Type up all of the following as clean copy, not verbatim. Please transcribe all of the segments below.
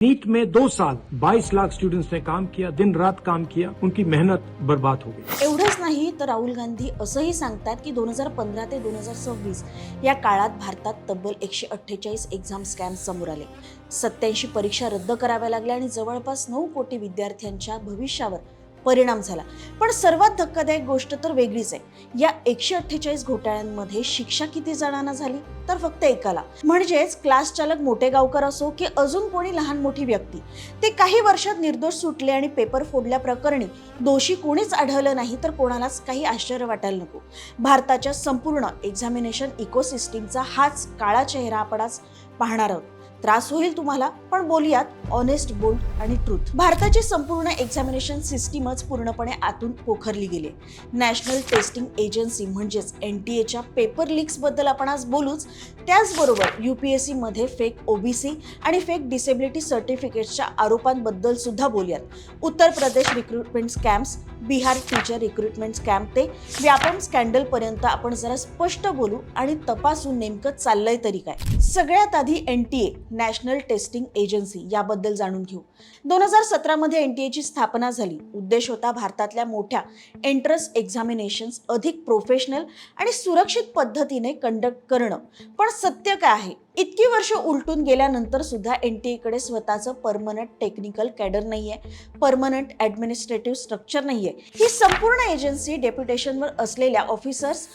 नीट में 2 साल 22 लाख स्टूडेंट्स ने काम किया, दिन रात काम किया, उनकी मेहनत बर्बाद हो गई। एवढंच नाही तर राहुल गांधी असंही सांगतात की 2015 ते 2026 या काळात भारतात तब्बल 148 एक्झाम स्कॅम समोर आले. 87 परीक्षा रद्द कराव्या लागल्या आणि जवळपास 9 कोटी विद्यार्थ्यांच्या भविष्यावर परिणाम झाला. पण सर्वात धक्कादायक गोष्ट तर वेगळीच आहे. या 148 घोटाळ्यांमध्ये शिक्षा किती जणांना झाली तर फक्त एकाला, म्हणजेच क्लास चालक मोठे गावकर असो की अजून कोणी लहान मोठी व्यक्ती, ते काही वर्षात निर्दोष सुटले आणि पेपर फोडल्या प्रकरणी दोषी कोणीच आढळलं नाही तर कोणालाच काही आश्चर्य वाटायला नको. भारताच्या संपूर्ण एक्झामिनेशन इकोसिस्टीमचा हाच काळा चेहरा आपण आज पाहणार आहोत. त्रास होईल तुम्हाला, पण बोलूयात ऑनेस्ट, बोल्ड आणि ट्रूथ. भारताची संपूर्ण एक्झामिनेशन सिस्टीमच पूर्णपणे आतून पोखरली गेली. नॅशनल टेस्टिंग एजन्सी म्हणजेच NTA पेपर लीक्स बद्दल आपण आज बोलूच. त्याचबरोबर UPSC मध्ये फेक OBC आणि फेक डिसेबिलिटी सर्टिफिकेट्सच्या आरोपांबद्दल सुद्धा बोलूयात. Uttar Pradesh recruitment scams, Bihar teacher recruitment scam ते व्यापम स्कॅन्डल पर्यंत आपण जरा स्पष्ट बोलू आणि तपासून नेमकं चाललंय तरी काय. सगळ्यात आधी NTA नॅशनल टेस्टिंग एजन्सी याबद्दल जाणून घेऊ. 2017 मध्ये NTA स्थापना झाली. उद्देश होता भारतातल्या मोठ्या एंट्रन्स एक्झामिनेशन्स अधिक प्रोफेशनल आणि सुरक्षित पद्धतीने कंडक्ट करणं. पण सत्य काय आहे, इतकी वर्ष उलटून गेल्यानंतर सुद्धा NTA कडे स्वतःचं परमनंट टेक्निकल कॅडर नाहीये, परमनंट ॲडमिनिस्ट्रेटिव्ह स्ट्रक्चर नाहीये. ही संपूर्ण एजन्सी डेप्युटेशनवर असलेल्या ऑफिसर्स,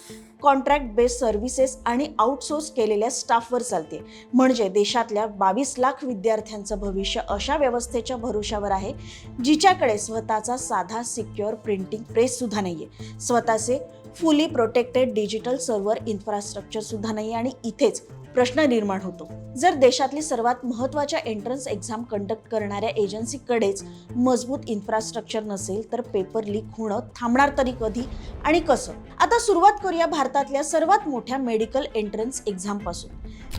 कॉन्ट्रॅक्ट बेस्ड सर्व्हिसेस आणि आउटसोर्स केलेल्या स्टाफवर चालते. म्हणजे देशातल्या 22 लाख विद्यार्थ्यांचं भविष्य अशा व्यवस्थेच्या भरोशावर आहे जिच्याकडे स्वतःचा साधा सिक्युअर प्रिंटिंग प्रेस सुद्धा नाहीये, स्वतःचे फुली प्रोटेक्टेड डिजिटल सर्व्हर इन्फ्रास्ट्रक्चर सुद्धा नाही. आणि इथेच प्रश्न निर्माण होतो, जर देशातली सर्वात महत्त्वाच्या एंट्रन्स एक्झाम कंडक्ट करणाऱ्या एजन्सीकडेच मजबूत इन्फ्रास्ट्रक्चर नसेल तर पेपर लीक होणं थांबणार तरी कधी आणि कसं. आता सुरुवात करूया भारतातल्या सर्वात मोठ्या मेडिकल एंट्रन्स एक्झाम पासून.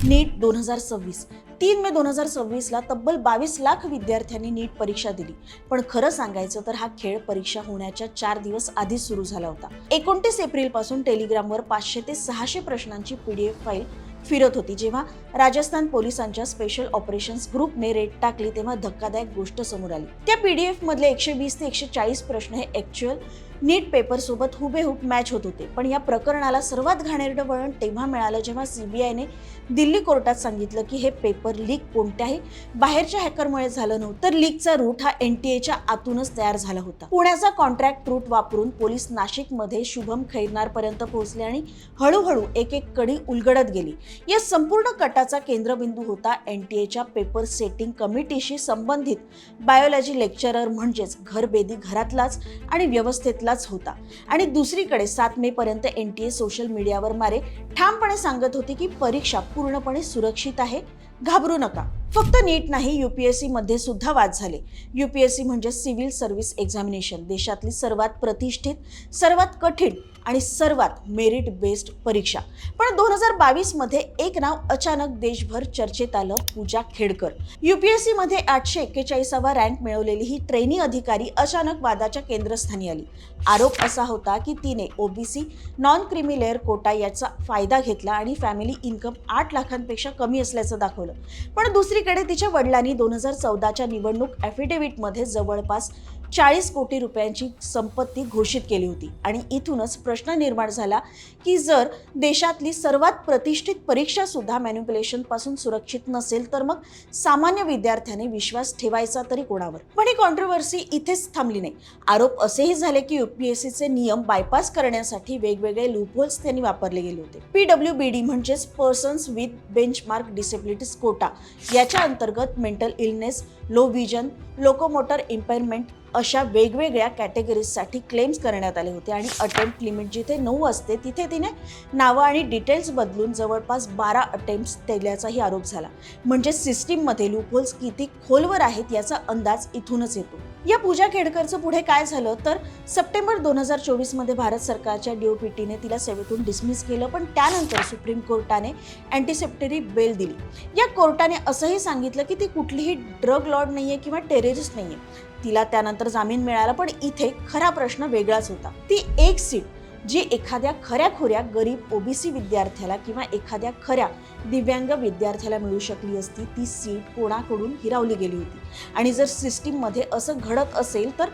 नीट 2026. 3 मे 2026 ला तब्बल 22 लाख विद्यार्थ्यांनी नीट परीक्षा दिली. पण खरं सांगायचं तर हा खेळ परीक्षा होण्याच्या 4 दिवस आधी सुरू झाला होता. 29 एप्रिल पासून टेलिग्रामवर 500 ते 600 प्रश्नांची PDF फाईल फिरत होती. जेव्हा राजस्थान पोलिसांच्या स्पेशल ऑपरेशन्स ग्रुपने रेड टाकली तेव्हा धक्कादायक गोष्ट समोर आली. त्या PDF मधले 120 ते 140 प्रश्न हे ऍक्च्युअल नीट पेपर सोबत हुबेहूब मॅच होत होते. पण या प्रकरणाला सर्वात घाणेरडं वळण तेव्हा मिळालं जेव्हा CBIने दिल्ली कोर्टात सांगितलं की हे पेपर लीक कोणत्याही बाहेरच्या हॅकरमुळे झालं नव्हतं, तर लीकचा रूट हा NTA आतूनच तयार झाला होता. पुण्याचा कॉन्ट्रॅक्ट रूट वापरून पोलीस नाशिकमध्ये शुभम खैरनार पर्यंत पोहोचले आणि हळूहळू एक एक कडी उलगडत गेली. या संपूर्ण कटाचा केंद्रबिंदू होता NTA पेपर सेटिंग कमिटीशी संबंधित बायोलॉजी लेक्चरर, म्हणजेच घरबेदी घरातलाच आणि व्यवस्थेतलाच होता. आणि दुसरीकडे 7 मे पर्यंत NTA सोशल मीडियावर मारे ठामपणे सांगत होती की परीक्षा पूर्णपणे सुरक्षित आहे, घाबरू नका. फक्त नीट नाही, UPSC मध्ये सुद्धा वाद झाले. UPSC म्हणजे सिव्हिल सर्व्हिस एक्झामिनेशन, देशातली सर्वात प्रतिष्ठित, सर्वात कठीण आणि सर्वात मेरिट बेस्ड परीक्षा. पण 2022 मध्ये एक नाव अचानक देशभर चर्चेत आलं, पूजा खेडकर. UPSC मध्ये 841वा रँक मिळवलेली ही ट्रेनी अधिकारी अचानक वादाच्या केंद्रस्थानी आली. आरोप असा होता की तिने OBC non creamy layer quota याचा फायदा घेतला आणि फॅमिली इन्कम 8 लाखांपेक्षा कमी असल्याचं दाखवलं. पण दुसरीकडे तिच्या वडिलांनी 2014च्या निवडणूक ॲफिडेव्हिटमध्ये जवळपास 40 कोटी रुपयांची संपत्ती घोषित केली होती. आणि इथूनच प्रश्न निर्माण झाला की जर देशातली सर्वात प्रतिष्ठित परीक्षा सुद्धा मॅनिप्युलेशन पासून सुरक्षित नसेल तर मग सामान्य विद्यार्थ्याने विश्वास ठेवायचा तरी कोणावर. पण ही कॉन्ट्रोवर्सी इथेच थांबली नाही. आरोप असेही झाले की UPSCचे नियम बायपास करण्यासाठी वेगवेगळे लूपहोल्स त्यांनी वापरले गेले होते. PWBD म्हणजेच persons with benchmark disabilities quota, याच्या अंतर्गत mental illness, low vision, locomotor impairment अशा वेगवेगळ्या कॅटेगरीजसाठी क्लेम्स करण्यात आले होते. आणि अटेम्प्ट लिमिट जिथे 9 असते तिथे तिने नावं आणि डिटेल्स बदलून जवळपास 12 अटेम्प्ट्स केल्याचाही आरोप झाला. म्हणजे सिस्टीममध्ये लूपहोल्स किती खोलवर आहेत याचा अंदाज इथूनच येतो. या पूजा खेडकरचं पुढे काय झालं तर सप्टेंबर 2024 मध्ये भारत सरकारच्या DOPTने तिला सेवेतून डिसमिस केलं. पण त्यानंतर सुप्रीम कोर्टाने अँटिसिपेटरी बेल दिली. या कोर्टाने असंही सांगितलं की ती कुठलीही ड्रग लॉर्ड नाहीये किंवा टेररिस्ट नाहीये. तिला त्यानंतर जामीन मिळाला. पण इथे खरा प्रश्न वेगळाच होता. ती एक सीट जी एखाद्या खऱ्याखुऱ्या गरीब ओबीसी विद्यार्थ्याला किंवा एखाद्या खऱ्या दिव्यांग विद्यार्थ्याला मिळू शकली असती, ती सीट कोणाकडून हिरावली गेली होती. आणि जर सिस्टीममध्ये असं घडत असेल तर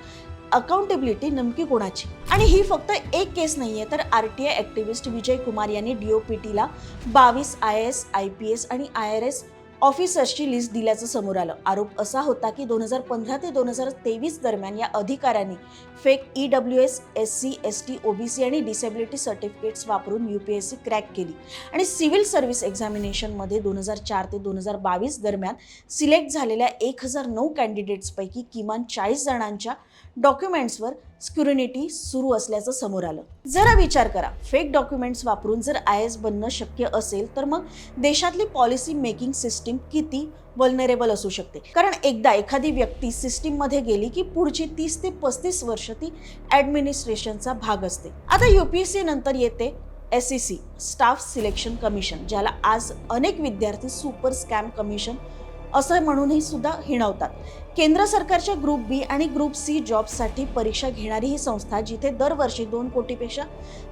अकाउंटेबिलिटी नेमकी कोणाची? आणि ही फक्त एक केस नाहीये, तर आरटीआय ऍक्टिव्हिस्ट विजय कुमार यांनी डीओपीटीला 22 IAS, IPS आणि IRS ऑफिसर्सची लिस्ट दिल्याचं समोर आलं. आरोप असा होता की 2015 ते 2023 दरम्यान या अधिकाऱ्यांनी fake EWS, SC, ST, OBC आणि डिसेबिलिटी सर्टिफिकेट्स वापरून UPSC क्रॅक केली आणि सिव्हिल सर्व्हिस एक्झामिनेशनमध्ये 2004 ते 2022 दरम्यान सिलेक्ट झालेल्या 1009 कॅन्डिडेट्सपैकी किमान 40 जणांच्या डॉक्युमेंट्सवर स्क्रुनिटी सुरू असल्याचं समोर आलं. जरा विचार करा, फेक डॉक्युमेंट्स वापरून जर IAS बनणं शक्य असेल तर मग देशातली पॉलिसी मेकिंग सिस्टीम किती वल्नरेबल असू शकते. कारण एकदा एखादी व्यक्ती सिस्टीममध्ये गेली की पुढची 30 ते 35 वर्ष ती ॲडमिनिस्ट्रेशनचा भाग असते. आता UPSC नंतर येते SEC, स्टाफ सिलेक्शन कमिशन, ज्याला आज अनेक विद्यार्थी सुपर स्कॅम कमिशन असं म्हणूनही सुद्धा हिणवतात. केंद्र सरकारच्या ग्रुप बी आणि ग्रुप सी जॉबसाठी परीक्षा घेणारी ही संस्था, जिथे दरवर्षी 2 कोटीपेक्षा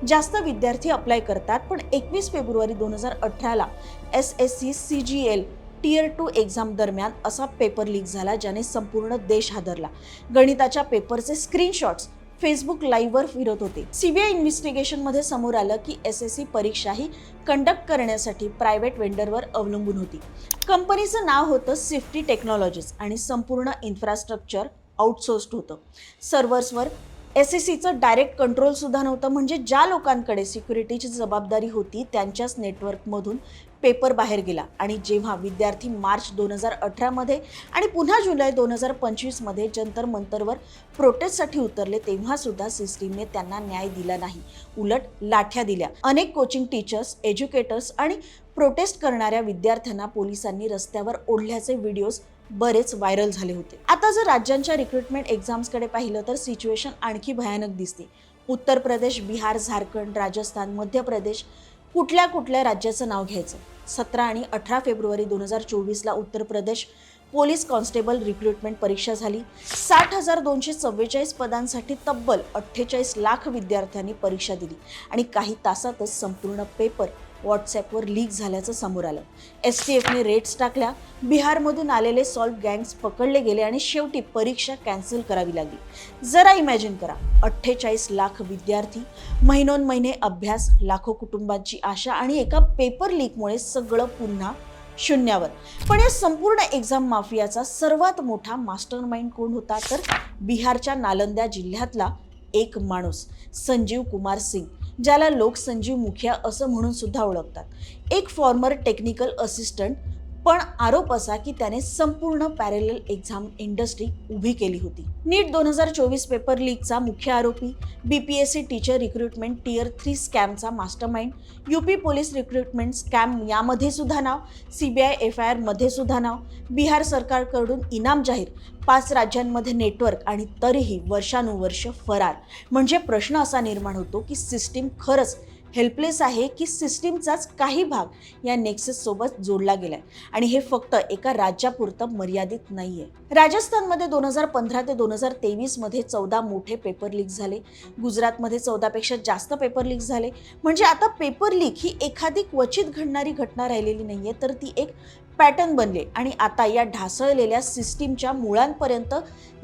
जास्त विद्यार्थी अप्लाय करतात. पण 21 फेब्रुवारी 2018ला SSC CGL Tier 2 एक्झाम दरम्यान असा पेपर लीक झाला ज्याने संपूर्ण देश हादरला. गणिताच्या पेपरचे स्क्रीनशॉट्स फेसबुक लाईव्हवर फिरत होते. CBI इन्व्हेस्टिगेशनमध्ये समोर आलं की SSC परीक्षा ही कंडक्ट करण्यासाठी प्रायव्हेट वेंडरवर अवलंबून होती. कंपनीचं नाव होतं सिफ्टी टेक्नॉलॉजीज आणि संपूर्ण इन्फ्रास्ट्रक्चर आउटसोर्स्ड होतं. सर्व्हर्सवर SSCचं डायरेक्ट कंट्रोल सुद्धा नव्हतं. म्हणजे ज्या लोकांकडे सिक्युरिटीची जबाबदारी होती त्यांच्याच नेटवर्कमधून पेपर बाहेर गेला. आणि जेव्हा विद्यार्थी मार्च 2018 आणि पुन्हा जुलै 2025 जंतर मंतरवर प्रोटेस्टसाठी उतरले, तेव्हा सुद्धा सिस्टीमने त्यांना न्याय दिला नाही, उलट लाठ्या दिल्या. अनेक कोचिंग टीचर्स, एज्युकेटर्स आणि प्रोटेस्ट करणाऱ्या विद्यार्थ्यांना पोलिसांनी रस्त्यावर ओढल्याचे व्हिडिओज बरेच व्हायरल झाले होते. आता जर राज्यांच्या रिक्रुटमेंट एक्झाम्सकडे पाहिलं तर सिच्युएशन आणखी भयानक दिसते. उत्तर प्रदेश, बिहार, झारखंड, राजस्थान, मध्य प्रदेश, कुठल्या राज्याचं नाव घ्यायचं? 17 आणि 18 February 2024ला Uttar Pradesh police constable recruitment परीक्षा झाली. 60,244 पदांसाठी तब्बल 48 लाख विद्यार्थ्यांनी परीक्षा दिली आणि काही तासातच संपूर्ण पेपर व्हॉट्सॲपवर लीक झाल्याचं समोर आलं. STFने रेड्स टाकल्या, बिहारमधून आलेले सॉल्ट गँग्स पकडले गेले आणि शेवटी परीक्षा कॅन्सल करावी लागली. जरा इमॅजिन करा, 48 लाख विद्यार्थी, महिनोन्महिने अभ्यास, लाखो कुटुंबांची आशा आणि एका पेपर लीकमुळे सगळं पुन्हा शून्यावर. पण या संपूर्ण एक्झाम माफियाचा सर्वात मोठा मास्टरमाइंड कोण होता? तर बिहारच्या नालंदा जिल्ह्यातला एक माणूस, संजीव कुमार सिंग, ज्याला लोक संजीव मुखिया असं म्हणून सुद्धा ओळखतात. एक फॉर्मर टेक्निकल असिस्टंट, पण आरोप असा की त्याने संपूर्ण पॅरेलल एक्झाम इंडस्ट्री उभी केली होती. नीट 2024 पेपर लीकचा मुख्य आरोपी, BPSC टीचर रिक्रुटमेंट Tier 3 स्कॅमचा mastermind, UP police recruitment scam यामध्ये सुद्धा नाव, CBI FIR मध्ये सुद्धा नाव, बिहार सरकारकडून इनाम जाहीर, 5 राज्यांमध्ये नेटवर्क आणि तरीही वर्षानुवर्ष फरार. म्हणजे प्रश्न असा निर्माण होतो की सिस्टीम खरंच हेल्पलेस आहे की सिस्टीमचाच काही भाग या नेक्सस सोबत जोडला गेलाय? आणि हे फक्त एका राज्यापुरतं मर्यादित नाहीये. राजस्थानमध्ये 2015 ते 2023 14 मोठे पेपर लीक झाले. गुजरातमध्ये 14 पेक्षा जास्त पेपर लीक झाले. म्हणजे आता पेपर लीक ही एखादी क्वचित घडणारी घटना राहिलेली नाहीये, तर ती एक पॅटर्न बनले. आणि आता या ढासळलेल्या सिस्टीमच्या मुळांपर्यंत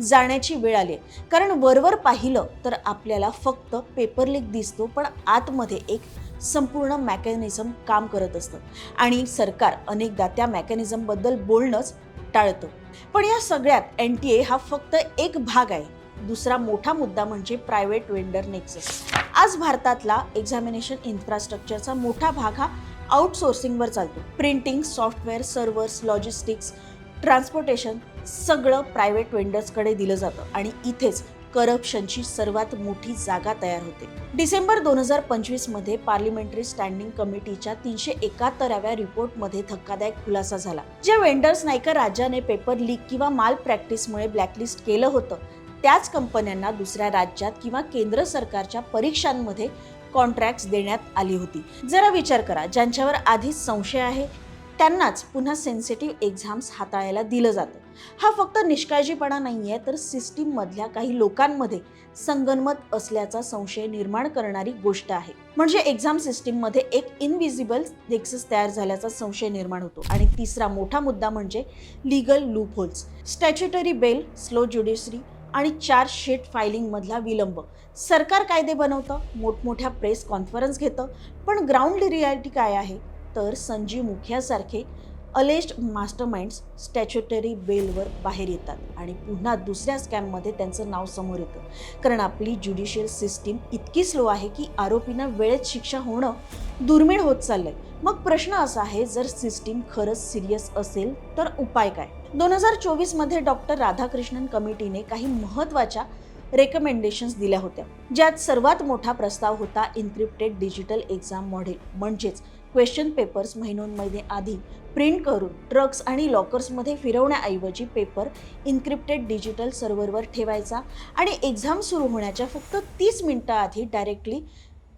जाण्याची वेळ आली. कारण वरवर पाहिलं तर आपल्याला फक्त पेपर लीक दिसतो, पण आतमध्ये एक संपूर्ण मेकॅनिझम काम करत असतं आणि सरकार अनेकदा त्या मेकॅनिझमबद्दल बोलणंच टाळतं. पण या सगळ्यात NTA हा फक्त एक भाग आहे. दुसरा मोठा मुद्दा म्हणजे प्रायव्हेट वेंडर नेक्सस. आज भारतातला एक्झामिनेशन इन्फ्रास्ट्रक्चरचा मोठा भाग हा आउटसोर्सिंगवर चालतो. Printing, software, servers, logistics, transportation सगळं प्रायव्हेट वेंडर्सकडे दिलं जातं आणि इथेच करप्शनची सर्वात मोठी जागा तयार होते. डिसेंबर 2025 पार्लिमेंटरी स्टँडिंग कमिटीच्या 371व्या रिपोर्टमध्ये धक्कादायक खुलासा झाला. ज्या वेंडर्स एका राज्याने पेपर लीक किंवा माल प्रॅक्टिसमुळे ब्लॅकलिस्ट केलं होतं, त्याच कंपन्यांना दुसऱ्या राज्यात किंवा केंद्र सरकारच्या परीक्षांमध्ये कॉन्ट्रॅक्ट्स देण्यात आली होती. जरा विचार करा, ज्यांच्यावर आधीच संशय आहे त्यांनाच पुन्हा सेन्सिटिव्ह एक्झाम्स हाताळायला दिलं जातं. हा फक्त निष्काळजीपणा नाहीये, तर सिस्टीम मधल्या काही लोकांमध्ये संगनमत असल्याचा संशय निर्माण करणारी गोष्ट आहे. म्हणजे एक्झाम सिस्टीम मध्ये एक इनविजिबल नेक्सस तयार झाल्याचा संशय निर्माण होतो. आणि तिसरा मोठा मुद्दा म्हणजे legal loopholes, statutory bail, slow judiciary आणि चार्ज शीट फायलिंग मधला विलंब. सरकार कायदे बनवतं, मोठमोठ्या प्रेस कॉन्फरन्स घेतं, पण ग्राउंड रियालिटी काय आहे? तर संजीव मुखियासारखे अलेज्ड मास्टरमाइंड्स स्टॅच्युटरी बेलवर बाहेर येतात आणि पुन्हा दुसऱ्या स्कॅममध्ये त्यांचं नाव समोर येतं. कारण आपली ज्युडिशियल सिस्टीम इतकी स्लो आहे की आरोपींना वेळेत शिक्षा होणं दुर्मिळ होत चाललंय. मग प्रश्न असा आहे, जर सिस्टीम खरंच सिरियस असेल तर उपाय काय? 2024 मध्ये डॉक्टर राधाकृष्णन कमिटीने काही महत्त्वाच्या रेकमेंडेशन्स दिल्या होत्या, ज्यात सर्वात मोठा प्रस्ताव होता इन्क्रिप्टेड डिजिटल एक्झाम मॉडेल. म्हणजेच क्वेश्चन पेपर्स महिनोंमध्ये आधी प्रिंट करून ट्रक्स आणि लॉकर्समध्ये फिरवण्याऐवजी पेपर इन्क्रिप्टेड डिजिटल सर्व्हरवर ठेवायचा आणि एक्झाम सुरू होण्याच्या फक्त 30 मिनिटं आधी डायरेक्टली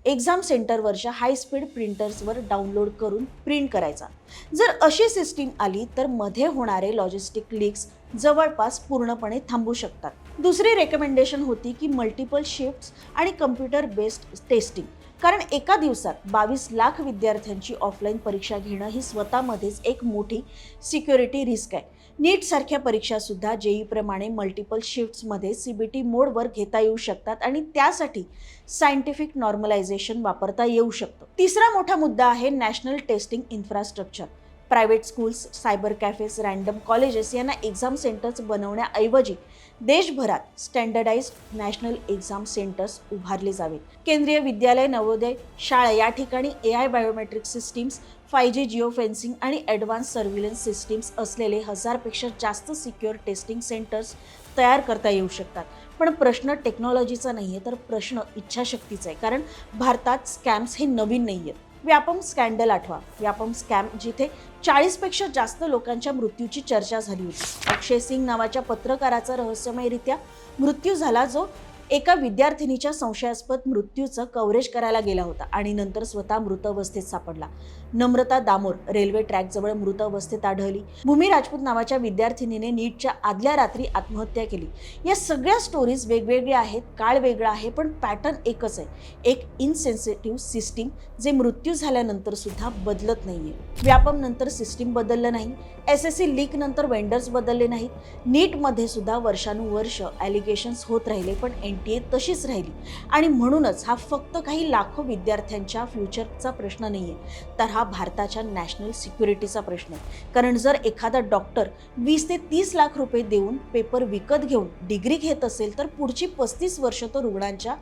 एक्झाम सेंटरवरच्या हाय स्पीड प्रिंटर्सवर डाउनलोड करून प्रिंट करायचा. जर अशी सिस्टीम आली तर मध्ये होणारे लॉजिस्टिक लीक्स जवळपास पूर्णपणे थांबू शकतात. दुसरी रेकमेंडेशन होती की मल्टिपल शिफ्ट्स आणि कम्प्युटर बेस्ड टेस्टिंग. कारण एका दिवसात 22 लाख विद्यार्थ्यांची ऑफलाईन परीक्षा घेणं ही स्वतःमध्येच एक मोठी सिक्युरिटी रिस्क आहे. नीट सारख्या परीक्षा सुद्धा जेई प्रमाणे मल्टिपल शिफ्ट्समध्ये सीबीटी मोडवर घेता येऊ शकतात आणि त्यासाठी सायंटिफिक नॉर्मलायझेशन वापरता येऊ शकतं. तिसरा मोठा मुद्दा आहे national testing infrastructure. Private schools, cyber cafes, random colleges यांना एक्झाम सेंटर्स बनवण्याऐवजी देशभरात स्टँडर्डाइज्ड नॅशनल एक्झाम सेंटर्स उभारले जावेत. केंद्रीय विद्यालय, नवोदय शाळा या ठिकाणी AI biometric systems, 5G Jio fencing आणि ॲडव्हान्स सर्व्हिलन्स सिस्टीम्स असलेले 1000पेक्षा जास्त सिक्युअर टेस्टिंग सेंटर्स तयार करता येऊ शकतात. पण प्रश्न टेक्नॉलॉजीचा नाही आहे, तर प्रश्न इच्छाशक्तीचा आहे. कारण भारतात स्कॅम्स हे नवीन नाही आहेत. व्यापम स्कॅन्डल आठवा. व्यापम स्कॅम जिथे 40पेक्षा जास्त लोकांच्या मृत्यूची चर्चा झाली होती. अक्षय सिंग नावाच्या पत्रकाराचा रहस्यमयरित्या मृत्यू झाला, जो एका विद्यार्थिनीच्या संशयास्पद मृत्यूचं कव्हरेज करायला गेला होता आणि नंतर स्वतः मृत अवस्थेत सापडला. नम्रता दामोर रेल्वे ट्रॅकजवळ मृत अवस्थेत आढळली. भूमी राजपूत नावाच्या विद्यार्थिनीने नीटच्या आदल्या रात्री आत्महत्या केली. या सगळ्या स्टोरीज वेगवेगळ्या आहेत, काळ वेगळा आहे, पण पॅटर्न एकच आहे. एक इनसेन्सिटिव्ह सिस्टीम जे मृत्यू झाल्यानंतर सुद्धा बदलत नाहीये. व्यापम नंतर सिस्टीम बदललं नाही, SSC लीक नंतर वेंडर्स बदलले नाहीत, नीटमध्ये सुद्धा वर्षानुवर्ष ॲलिगेशन्स होत राहिले, पण NTA तशीच राहिली. आणि म्हणूनच हा फक्त काही लाखो विद्यार्थ्यांच्या फ्युचरचा प्रश्न नाहीये, तर हा भारताच्या नॅशनल सिक्युरिटीचा प्रश्न आहे. कारण जर एखादा डॉक्टर 20 ते 30 लाख रुपये देऊन पेपर विकत घेऊन डिग्री घेत असेल, तर पुढची 35 वर्ष तो रुग्णांच्या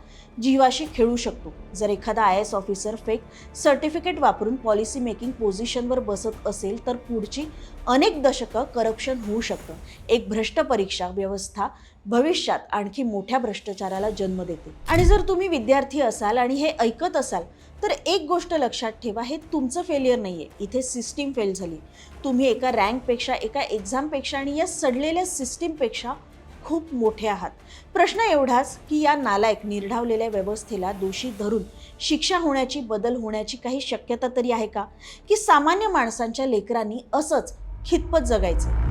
जीवाशी खेळू शकतो. जर एखादा IAS ऑफिसर फेक सर्टिफिकेट वापरून पॉलिसी मेकिंग पोझिशनवर बसत असेल, तर पुढची अनेक दशकं करप्शन होऊ शकतं. एक भ्रष्ट परीक्षा व्यवस्था भविष्यात आणखी मोठ्या भ्रष्टाचाराला जन्म देते. आणि जर तुम्ही विद्यार्थी असाल आणि हे ऐकत असाल, तर एक गोष्ट लक्षात ठेवा, हे तुमचं फेलियर नाहीये, इथे सिस्टीम फेल झाली. तुम्ही एका रँकपेक्षा, एका एक्झामपेक्षा आणि या सडलेल्या सिस्टीमपेक्षा खूप मोठे आहात. प्रश्न एवढाच की या नालायक निर्ढावलेल्या व्यवस्थेला दोषी धरून शिक्षा होण्याची, बदल होण्याची काही शक्यता तरी आहे का? की सामान्य माणसांच्या लेकरांनी असंच खितपत जगायचं?